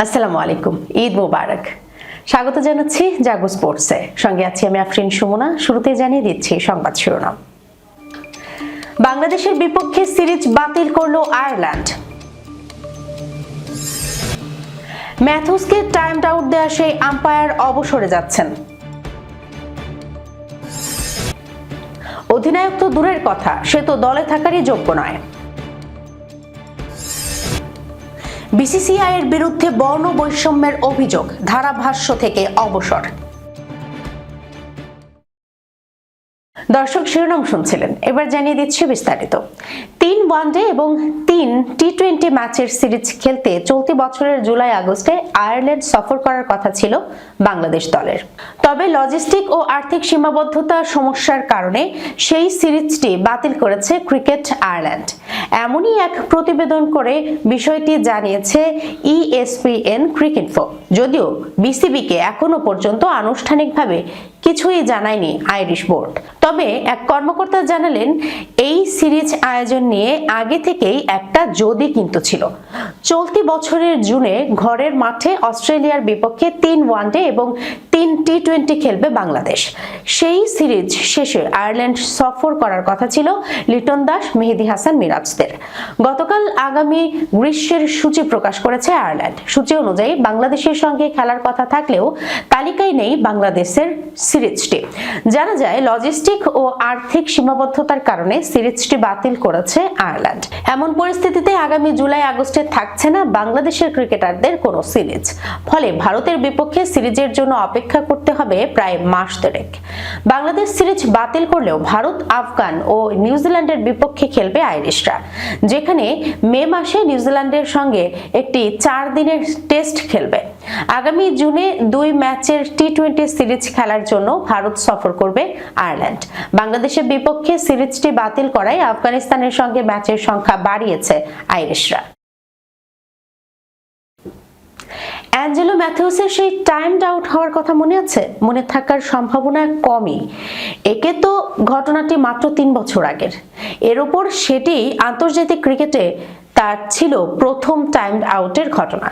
আসসালামু আলাইকুম, ঈদ মোবারক। স্বাগত জানাচ্ছি জাগো স্পোর্টসে। সঙ্গে আছি আমি আফরিন সুমনা। শুরুতে জানিয়ে দিচ্ছি সংবাদ শিরোনাম। বাংলাদেশের বিপক্ষে সিরিজ বাতিল করলো আয়ারল্যান্ড। ম্যাথুসকে টাইম আউট দেয়া সেই আম্পায়ার অবসরে যাচ্ছেন। অধিনায়ক তো দূরের কথা, সে তো দলে থাকারই যোগ্য নয়। বিসিসিআই এর বিরুদ্ধে বর্ণ বৈষম্যের অভিযোগ, ধারাভাষ্য থেকে অবসর। দর্শক, শিরোনাম শুনছিলেন, এবার জানিয়ে দিচ্ছি বিস্তারিত। 3 ওয়ানডে এবং 3 টি-20 ম্যাচের সিরিজ খেলতে চলতি বছরের জুলাই আগস্টে আয়ারল্যান্ড সফর করার কথা ছিল বাংলাদেশ দলের। তবে লজিস্টিক ও আর্থিক সীমাবদ্ধতার সমস্যার কারণে সেই সিরিজটি বাতিল করেছে ক্রিকেট আয়ারল্যান্ড। এমনই এক প্রতিবেদন করে বিষয়টি জানিয়েছে ESPN ক্রিকইনফো। যদিও বিসিবিকে এখনো পর্যন্ত আনুষ্ঠানিকভাবে কিছুই জানায়নি আইরিশ বোর্ড। তবে এক কর্মকর্তা জানালেন, এই সিরিজ আয়োজন নিয়ে আগে থেকেই একটা যদি কিন্তু ছিল। চলতি বছরের জুনে ঘরের মাঠে অস্ট্রেলিয়ার বিপক্ষে 3 ওয়ানডে এবং 3 টি-20 খেলবে বাংলাদেশ। সেই সিরিজ শেষে আয়ারল্যান্ড সফর করার কথা ছিল লিটন দাস, মেহেদী হাসান মিরাজদের। গতকাল আগামী গ্রীষ্মের সূচি প্রকাশ করেছে আয়ারল্যান্ড। সূচি অনুযায়ী বাংলাদেশের সঙ্গে খেলার কথা থাকলেও তালিকায় নেই বাংলাদেশের সিরিজটি। জানা যায়, লজিস্টিক ও আর্থিক সীমাবদ্ধতার কারণে সিরিজটি বাতিল করেছে আয়ারল্যান্ড। এমন পরিস্থিতিতে আগামী জুলাই আগস্টে থাকছে না বাংলাদেশের ক্রিকেটারদের কোনো সিরিজ। ফলে ভারতের বিপক্ষে সিরিজের জন্য অপেক্ষা করতে হবে প্রায় মাস দেড়েক। বাংলাদেশ সিরিজ বাতিল করলেও ভারত, আফগান ও নিউজিল্যান্ডের বিপক্ষে খেলবে আইরিশরা, যেখানে মে মাসে নিউজিল্যান্ডের সঙ্গে একটি 4 দিনের টেস্ট খেলবে। আগামী জুনে 2 ম্যাচের টি-20 সিরিজ খেলার জন্য ভারত সফর করবে আয়ারল্যান্ড। বাংলাদেশের বিপক্ষে সিরিজটি বাতিল করায় আফগানিস্তানের সঙ্গে ম্যাচের সংখ্যা বাড়িয়েছে আইরিশরা। অ্যাঞ্জেলো ম্যাথিউসের সেই টাইমড আউট হওয়ার কথা মনে আছে? মনে থাকার সম্ভাবনা কমই। একে তো ঘটনাটি মাত্র 3 বছর আগের। এর উপর সেটি আন্তর্জাতিক ক্রিকেটে তার ছিল প্রথম টাইমড আউটের ঘটনা।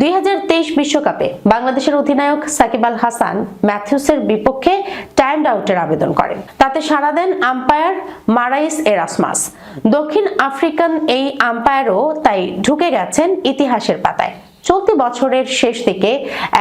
2023 বিশ্বকাপে বাংলাদেশের অধিনায়ক সাকিব আল হাসান ম্যাথিউসের বিপক্ষে টাইমড আউটের আবেদন করেন। তাতে সাড়া দেন আম্পায়ার মারাইস এরাসমাস। দক্ষিণ আফ্রিকান এই আম্পায়ারও তাই ঢুকে গেছেন ইতিহাসের পাতায়। চলতি বছরের শেষ দিকে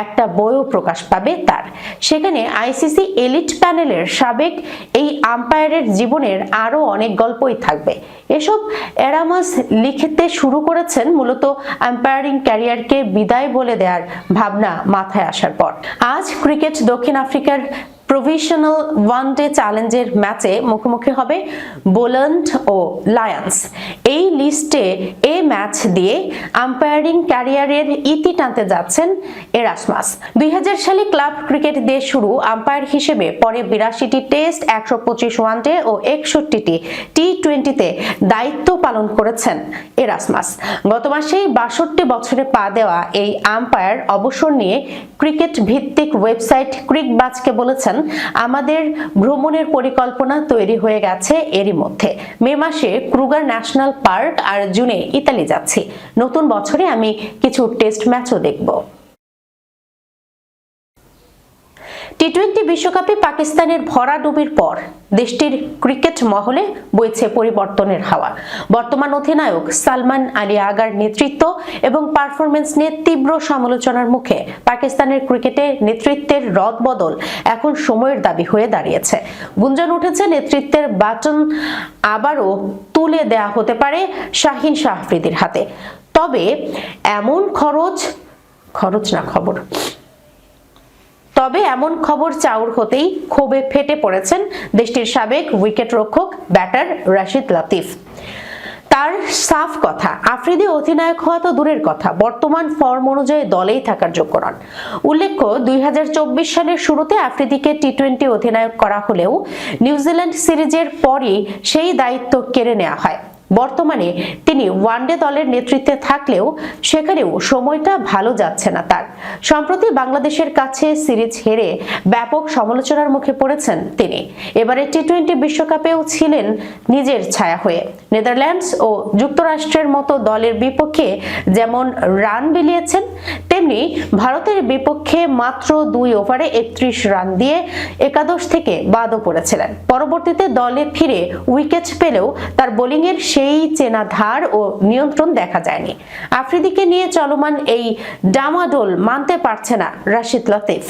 একটা বইও প্রকাশ পাবে তার। সেখানে আইসিসি এলিট প্যানেলের সাবেক এই আম্পায়ারের জীবনের আরো অনেক গল্পই থাকবে। এসব এরামাস লিখতে শুরু করেছেন মূলত আম্পায়ারিং ক্যারিয়ারকে বিদায় বলে দেওয়ার ভাবনা মাথায় আসার পর। আজ ক্রিকেট দক্ষিণ আফ্রিকার প্রফেশনাল ওয়ানডে চ্যালেঞ্জের ম্যাচে মুখোমুখি হবে বোল্যান্ড ও লায়ন্স। এই লিস্টে এ ম্যাচ দিয়ে আম্পায়ারিং ক্যারিয়ারের ইতি টানতে যাচ্ছেন এরাসমাস। 2000 সালে ক্লাব ক্রিকেট দিয়ে শুরু আম্পায়ার হিসেবে পরে 82টি টেস্ট, 125 ওয়ানডে ও 61টি টি-20তে দায়িত্ব পালন করেছেন এরাসমাস। গত মাসেই 62 বছরে পা দেওয়া এই আম্পায়ার অবসর নিয়ে ক্রিকেট ভিত্তিক ওয়েবসাইট ক্রিকবাজকে বলেছেন, আমাদের ভ্রমণের পরিকল্পনা তৈরি হয়ে গেছে এরই মধ্যে। মে মাসে ক্রুগার ন্যাশনাল পার্ক আর জুনে ইতালি যাচ্ছি। নতুন বছরে আমি কিছু টেস্ট ম্যাচও দেখব। টি-20 বিশ্বকাপে পাকিস্তানের ভরাডুবির পর দেশটির ক্রিকেট মহলে বইছে পরিবর্তনের হাওয়া। বর্তমান অধিনায়ক সালমান আলী আগার নেতৃত্ব এবং পারফরমেন্স নিয়ে তীব্র সমালোচনার মুখে পাকিস্তানের ক্রিকেটে নেতৃত্বের রদবদল এখন সময়ের দাবি হয়ে দাঁড়িয়েছে। গুঞ্জন উঠেছে নেতৃত্বের বাটন আবারও তুলে দেয়া হতে পারে শাহিন শাহ আফ্রিদির হাতে। তবে এমন খবর চাউর হতেই ক্ষোভে ফেটে পড়েছেন দেশটির সাবেক উইকেট রক্ষক ব্যাটার রাশিদ লতিফ। তার সাফ কথা, আফ্রিদি অধিনায়ক হওয়া তো দূরের কথা, বর্তমান ফর্ম অনুযায়ী দলেই থাকার যোগ্য নন। উল্লেখ্য, 2024 সালের শুরুতে আফ্রিদিকে টি-20 অধিনায়ক করা হলেও নিউজিল্যান্ড সিরিজের পরই সেই দায়িত্ব কেড়ে নেওয়া হয়। বর্তমানে তিনি ওয়ানডে দলের নেতৃত্বে থাকলেও সেখানেও সময়টা ভালো যাচ্ছে না তার। সম্প্রতি বাংলাদেশের কাছে সিরিজ হেরে ব্যাপক সমালোচনার মুখে পড়েছেন তিনি। এবারে টি-20 বিশ্বকাপেও ছিলেন নিজের ছায়া হয়ে। নেদারল্যান্ডস ও যুক্তরাষ্ট্রের মতো দলের বিপক্ষে যেমন রান বিলিয়েছেন, তেমনি ভারতের বিপক্ষে মাত্র 2 ওভারে 31 রান দিয়ে একাদশ থেকে বাদও পড়েছিলেন। পরবর্তীতে দলে ফিরে উইকেট পেলেও তার বোলিংয়ের সেই চেনা ধার ও নিয়ন্ত্রণ দেখা যায়নি। আফ্রিদিকে নিয়ে চলমান এই ডামাডোল মানতে পারছে না রাশিদ লতিফ।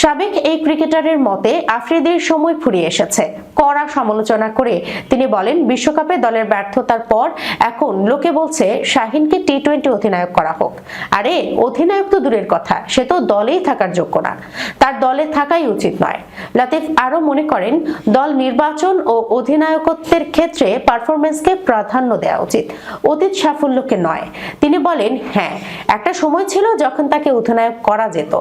সাবেক এই ক্রিকেটারের মতে আফ্রিদির সময় ফুরিয়ে এসেছে। কড়া সমালোচনা করে তিনি বলেন, বিশ্বকাপে দলের ব্যর্থতার পর এখন লোকে বলছে শাহিনকে টি-20 অধিনায়ক করা হোক। আরে অধিনায়ক তো দূরের কথা, সে তো দলেই থাকার যোগ্য না, তার দলে থাকাই উচিত নয়। লতিফ আরো মনে করেন, দল নির্বাচন ও অধিনায়কত্বের ক্ষেত্রে পারফরমেন্সকে প্রাধান্য দেওয়া উচিত, অতীত সাফল্যকে নয়। তিনি বলেন, হ্যাঁ, একটা সময় ছিল যখন তাকে অধিনায়ক করা যেত,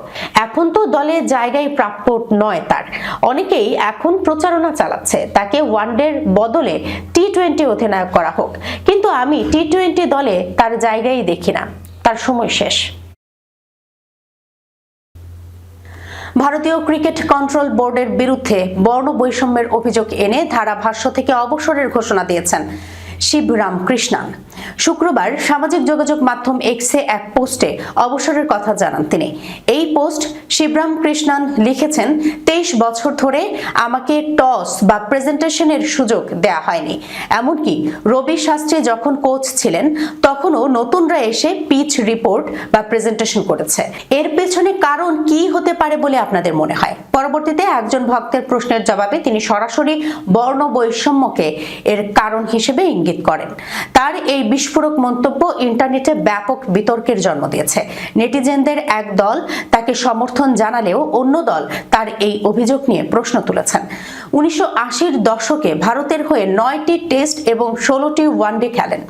এখন তো দলে জায়গায় প্রাপ্য নয় তার। অনেকেই এখন প্রচারণা চালাচ্ছে তাকে ওয়ানডের বদলে টি-20 অধিনায়ক করা হোক, কিন্তু আমি টি-20 দলে তার জায়গায় দেখি না, তার সময় শেষ। ভারতীয় ক্রিকেট কন্ট্রোল বোর্ডের বিরুদ্ধে বর্ণ বৈষম্যের অভিযোগ এনে ধারাভাষ্য থেকে অবসরের ঘোষণা দিয়েছেন শিবরাম কৃষ্ণান। শুক্রবার সামাজিক যোগাযোগ মাধ্যম এক্সে এক পোস্টে অবসরের কথা জানান তিনি। এই পোস্ট শিবরাম কৃষ্ণান লিখেছেন, 23 বছর ধরে আমাকে টস বা প্রেজেন্টেশনের সুযোগ দেয়া হয়নি। এমনকি রবি শাস্ত্রী যখন কোচ ছিলেন তখনও নতুনরা এসে পিচ রিপোর্ট বা প্রেজেন্টেশন করেছে। এর পেছনে কারণ কি হতে পারে বলে আপনাদের মনে হয়? পরবর্তীতে একজন ভক্তের প্রশ্নের জবাবে তিনি সরাসরি বর্ণ বৈষম্যকে এর কারণ হিসেবে ইঙ্গিত করেন। তার এই বিস্ফোরক মন্তব্য ইন্টারনেটে ব্যাপক বিতর্কের জন্ম দিয়েছে। নেটিজেনদের এক দল তাকে সমর্থন জানালেও অন্য দল তার এই অভিযোগ নিয়ে প্রশ্ন তুলেছেন। 1980-র দশকে ভারতের হয়ে 9টি টেস্ট এবং 16টি ওয়ানডে খেলেন।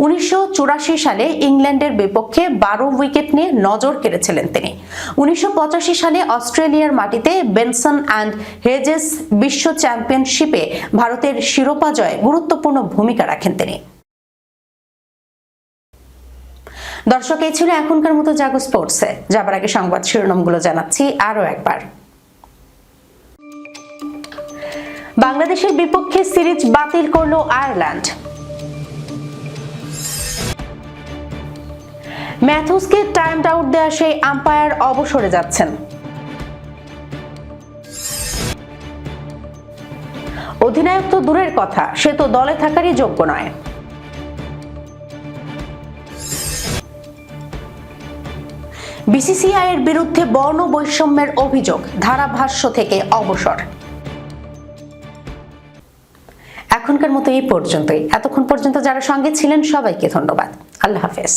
1984 সালে ইংল্যান্ডের বিপক্ষে 12 উইকেট নিয়ে নজর কেড়েছিলেন তিনি। 1985 সালে অস্ট্রেলিয়ার মাটিতে বেনসন অ্যান্ড হেজেস বিশ্ব চ্যাম্পিয়নশিপে ভারতের শিরোপা জয়ে গুরুত্বপূর্ণ ভূমিকা রাখেন তিনি। দর্শক, এই ছিল এখনকার মতো জাগো স্পোর্টসে। যাবার আগে সংবাদ শিরোনামগুলো জানাচ্ছি আরো একবার। বাংলাদেশের বিপক্ষে সিরিজ বাতিল করলো আয়ারল্যান্ড। ম্যাথুসকে টাইম আউট দেয়া সেই আম্পায়ার অবসরে যাচ্ছেন। অধিনায়ক তো দূরের কথা, সে তো দলে থাকারই যোগ্য নয়। বিসিসিআই এর বিরুদ্ধে বর্ণ বৈষম্যের অভিযোগ, ধারাভাষ্য থেকে অবসর। এখনকার মতো এই পর্যন্তই। এতক্ষণ পর্যন্ত যারা সঙ্গে ছিলেন সবাইকে ধন্যবাদ। আল্লাহ হাফেজ।